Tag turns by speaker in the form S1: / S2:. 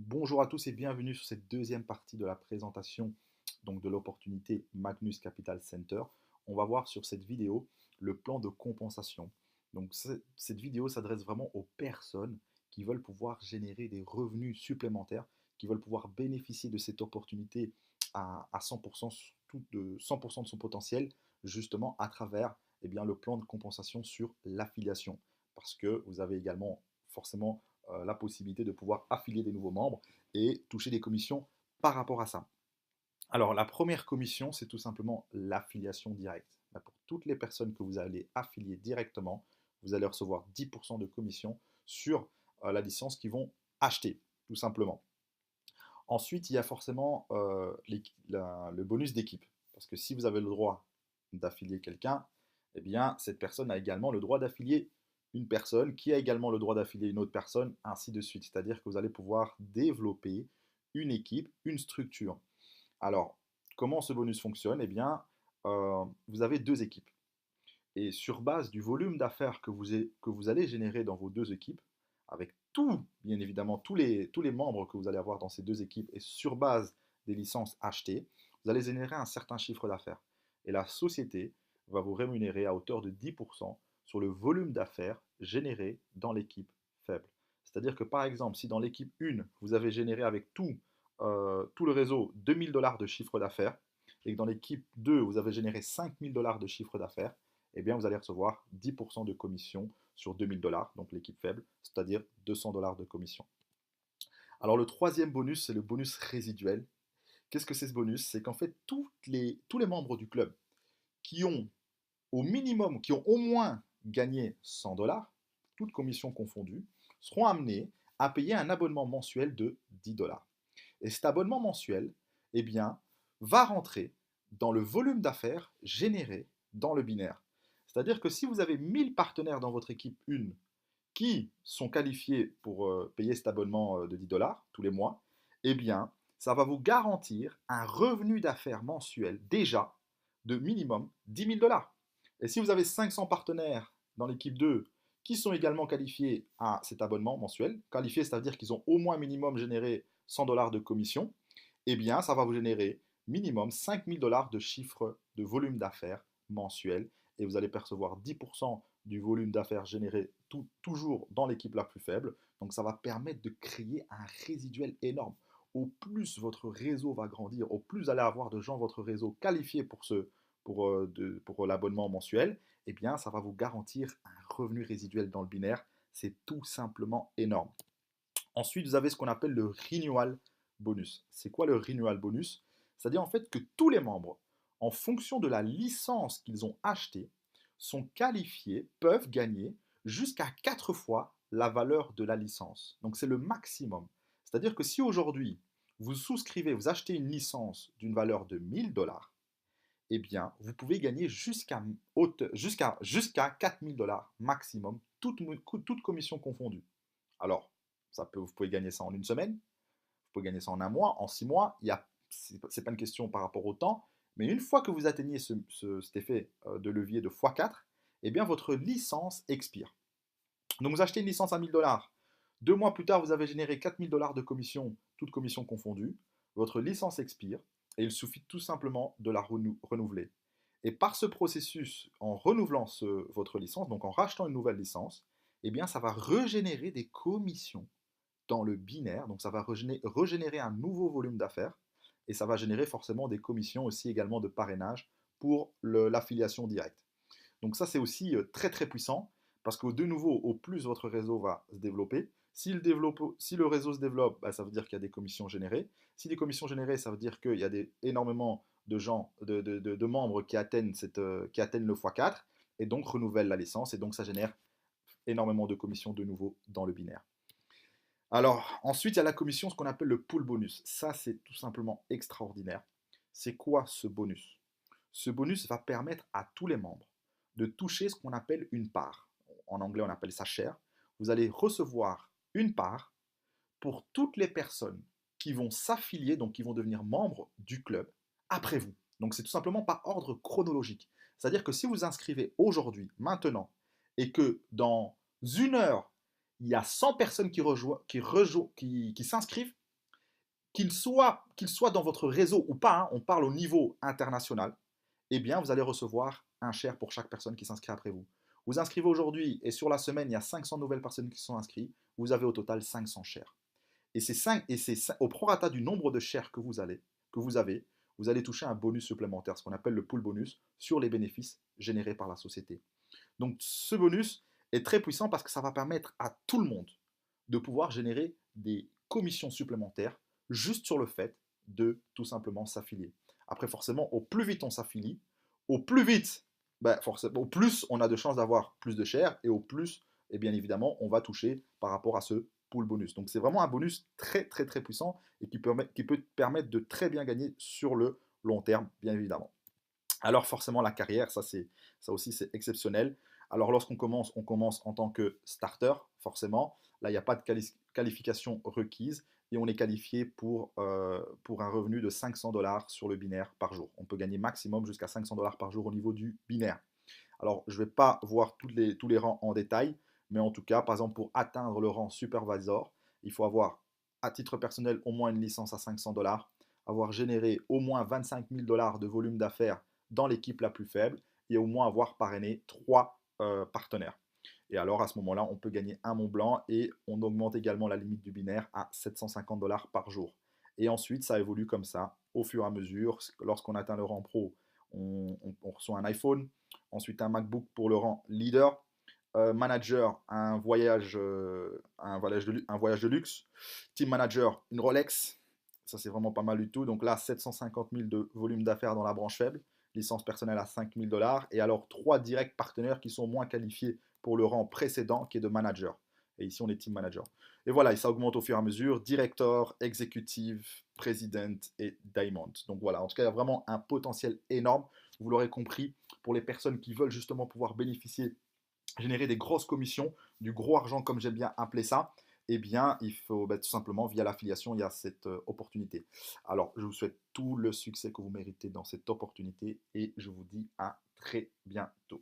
S1: Bonjour à tous et bienvenue sur cette deuxième partie de la présentation donc de l'opportunité Magnus Capital Center. On va voir sur cette vidéo le plan de compensation. Donc cette vidéo s'adresse vraiment aux personnes qui veulent pouvoir générer des revenus supplémentaires, qui veulent pouvoir bénéficier de cette opportunité à 100%, de 100% de son potentiel, justement à travers le plan de compensation sur l'affiliation. Parce que vous avez également forcément la possibilité de pouvoir affilier des nouveaux membres et toucher des commissions par rapport à ça. Alors, la première commission, c'est tout simplement l'affiliation directe. Pour toutes les personnes que vous allez affilier directement, vous allez recevoir 10% de commission sur la licence qu'ils vont acheter, tout simplement. Ensuite, il y a forcément le bonus d'équipe. Parce que si vous avez le droit d'affilier quelqu'un, eh bien, cette personne a également le droit d'affilier une personne qui a également le droit d'affilier une autre personne, ainsi de suite. C'est-à-dire que vous allez pouvoir développer une équipe, une structure. Alors, comment ce bonus fonctionne? Eh bien, vous avez deux équipes. Et sur base du volume d'affaires que vous allez générer dans vos deux équipes, avec tout, bien évidemment, tous les membres que vous allez avoir dans ces deux équipes, et sur base des licences achetées, vous allez générer un certain chiffre d'affaires. Et la société va vous rémunérer à hauteur de 10% sur le volume d'affaires généré dans l'équipe faible. C'est-à-dire que par exemple, si dans l'équipe 1, vous avez généré avec tout le réseau 2000 $ de chiffre d'affaires, et que dans l'équipe 2, vous avez généré 5000 $ de chiffre d'affaires, eh bien, vous allez recevoir 10% de commission sur 2000 $, donc l'équipe faible, c'est-à-dire 200 $ de commission. Alors, le troisième bonus, c'est le bonus résiduel. Qu'est-ce que c'est ce bonus? C'est qu'en fait, tous les membres du club qui ont au minimum, qui ont au moins gagné 100 $, toutes commissions confondues, seront amenés à payer un abonnement mensuel de 10 $. Et cet abonnement mensuel, eh bien, va rentrer dans le volume d'affaires généré dans le binaire. C'est-à-dire que si vous avez 1000 partenaires dans votre équipe 1 qui sont qualifiés pour payer cet abonnement de 10 $ tous les mois, eh bien, ça va vous garantir un revenu d'affaires mensuel déjà de minimum 10 000 $. Et si vous avez 500 partenaires dans l'équipe 2 qui sont également qualifiés à cet abonnement mensuel, qualifiés, c'est-à-dire qu'ils ont au moins minimum généré 100 $ de commission, eh bien, ça va vous générer minimum 5 000 $ de chiffre de volume d'affaires mensuel et vous allez percevoir 10% du volume d'affaires généré toujours dans l'équipe la plus faible. Donc ça va permettre de créer un résiduel énorme. Au plus votre réseau va grandir, au plus vous allez avoir de gens votre réseau qualifiés pour l'abonnement mensuel, eh bien ça va vous garantir un revenu résiduel dans le binaire. C'est tout simplement énorme. Ensuite, vous avez ce qu'on appelle le renewal bonus. C'est quoi le renewal bonus? C'est-à-dire en fait que tous les membres, en fonction de la licence qu'ils ont achetée, sont qualifiés, peuvent gagner jusqu'à 4 fois la valeur de la licence. Donc c'est le maximum. C'est-à-dire que si aujourd'hui vous souscrivez, vous achetez une licence d'une valeur de 1000 $, eh bien, vous pouvez gagner jusqu'à 4000 $ maximum, toute commission confondue. Alors, vous pouvez gagner ça en une semaine, vous pouvez gagner ça en un mois, en 6 mois. C'est pas une question par rapport au temps, mais une fois que vous atteignez cet effet de levier de x4, eh bien votre licence expire. Donc vous achetez une licence à 1000 $. 2 mois plus tard, vous avez généré 4000 $ de commission, toute commission confondue. Votre licence expire et il suffit tout simplement de la renouveler. Et par ce processus, en renouvelant votre licence, donc en rachetant une nouvelle licence, eh bien ça va régénérer des commissions dans le binaire, donc ça va régénérer un nouveau volume d'affaires et ça va générer forcément des commissions aussi également de parrainage pour l'affiliation directe. Donc ça c'est aussi très très puissant parce que de nouveau, au plus votre réseau va se développer, si le réseau se développe, bah, ça veut dire qu'il y a des commissions générées. Si des commissions générées, ça veut dire qu'il y a énormément de gens, de membres qui atteignent le x4 et donc renouvellent la licence et donc ça génère énormément de commissions de nouveau dans le binaire. Alors, ensuite, il y a la commission, ce qu'on appelle le pool bonus. Ça, c'est tout simplement extraordinaire. C'est quoi ce bonus? Ce bonus va permettre à tous les membres de toucher ce qu'on appelle une part. En anglais, on appelle ça share. Vous allez recevoir une part pour toutes les personnes qui vont s'affilier, donc qui vont devenir membres du club après vous. Donc, c'est tout simplement par ordre chronologique. C'est-à-dire que si vous inscrivez aujourd'hui, maintenant, et que dans une heure, il y a 100 personnes qui s'inscrivent, qu'il soit dans votre réseau ou pas, hein, on parle au niveau international, eh bien, vous allez recevoir un share pour chaque personne qui s'inscrit après vous. Vous inscrivez aujourd'hui et sur la semaine, il y a 500 nouvelles personnes qui sont inscrites. Vous avez au total 500 shares. Et c'est au prorata du nombre de shares que vous avez, vous allez toucher un bonus supplémentaire, ce qu'on appelle le pool bonus, sur les bénéfices générés par la société. Donc ce bonus est très puissant parce que ça va permettre à tout le monde de pouvoir générer des commissions supplémentaires juste sur le fait de tout simplement s'affilier. Après, forcément, au plus vite on s'affilie, au plus vite, forcément, au plus on a de chances d'avoir plus de shares et au plus, et bien évidemment, on va toucher par rapport à ce pool bonus. Donc c'est vraiment un bonus très très très puissant et qui peut permettre de très bien gagner sur le long terme, bien évidemment. Alors forcément la carrière, ça aussi c'est exceptionnel. Alors lorsqu'on commence, on commence en tant que starter, forcément. Là, il n'y a pas de qualification requise et on est qualifié pour un revenu de 500 dollars sur le binaire par jour. On peut gagner maximum jusqu'à 500 dollars par jour au niveau du binaire. Alors je ne vais pas voir tous les rangs en détail, mais en tout cas, par exemple, pour atteindre le rang supervisor, il faut avoir à titre personnel au moins une licence à 500 dollars, avoir généré au moins 25 000 dollars de volume d'affaires dans l'équipe la plus faible et au moins avoir parrainé 3 partenaires. Et alors à ce moment-là, on peut gagner un Mont Blanc et on augmente également la limite du binaire à 750 dollars par jour. Et ensuite, ça évolue comme ça au fur et à mesure. Lorsqu'on atteint le rang pro, on reçoit un iPhone, ensuite un MacBook pour le rang leader, manager, un voyage de luxe, team manager, une Rolex, ça c'est vraiment pas mal du tout. Donc là, 750 000 de volume d'affaires dans la branche faible, licence personnelle à 5 000 dollars, et alors 3 directs partenaires qui sont moins qualifiés pour le rang précédent qui est de manager. Et ici, on est team manager. Et voilà, et ça augmente au fur et à mesure, director, executive, president et diamond. Donc voilà, en tout cas, il y a vraiment un potentiel énorme. Vous l'aurez compris, pour les personnes qui veulent justement pouvoir bénéficier, générer des grosses commissions, du gros argent comme j'aime bien appeler ça, eh bien, il faut tout simplement, via l'affiliation, il y a cette opportunité. Alors, je vous souhaite tout le succès que vous méritez dans cette opportunité et je vous dis à très bientôt.